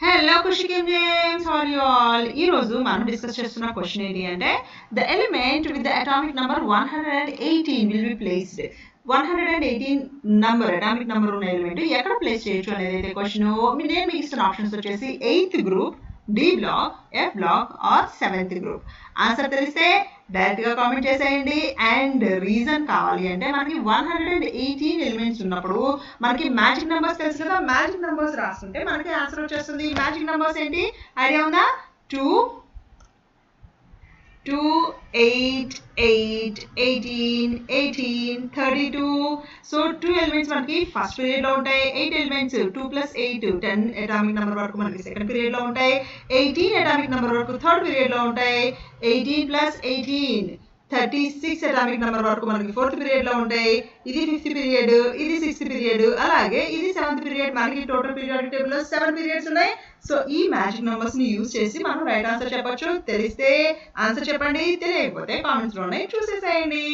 Hello కుషికిం James are you all ఈ రోజు మనం డిస్కస్ చేస్తున్న క్వశ్చన్ ఏంటి అంటే the element with the atomic number 118 will be placed 118 number atomic number ఉన్న ఎలిమెంట్ ఎక్కడ ప్లేస్ చేయొచ్చు అనేది అయితే క్వశ్చన్. నేను మీకు ఇస్తున్న ఆప్షన్స్ వచ్చేసి 8th group, D block, F block or 7th group. Answer తెలిస్తే డైరెక్ట్ గా కామెంట్ చేసేయండి. అండ్ రీజన్ కావాలి అంటే మనకి 118 ఎలిమెంట్స్ ఉన్నప్పుడు మనకి మ్యాజిక్ నెంబర్స్ తెలుసు కదా, మ్యాజిక్ నెంబర్స్ రాస్తుంటే మనకి ఆన్సర్ వచ్చేస్తుంది. మ్యాజిక్ నెంబర్స్ ఏంటి ఐడియా ఉందా? 2, 2, 8, 8, 18, 18, 32. సో 2 ఎలిమెంట్స్ మనకి ఫస్ట్ పీరియడ్ లో ఉంటాయి. 8 ఎలిమెంట్స్ 2 + 8 10 అటామిక్ నెంబర్ వరకు మనకి సెకండ్ పీరియడ్ లో ఉంటాయి. 18 అటామిక్ నెంబర్ వరకు థర్డ్ పీరియడ్ లో ఉంటాయి. 18 + 18 36 అటామిక్ నెంబర్ వరకు మనకి ఫోర్త్ పీరియడ్ లో ఉంటాయి. ఇది 5th పీరియడ్, ఇది 6th పీరియడ్, అలాగే ఇది 7th పీరియడ్. మనకి టోటల్ పీరియాడిక్ టేబుల్ లో 7 పీరియడ్స్ ఉన్నాయి. సో ఈ మ్యాజిక్ నంబర్స్ ని యూజ్ చేసి మనం రైట్ ఆన్సర్ చెప్పొచ్చు. తెలిస్తే ఆన్సర్ చెప్పండి, తెలియకపోతే కామెంట్స్ లోనే చూసేసేయండి.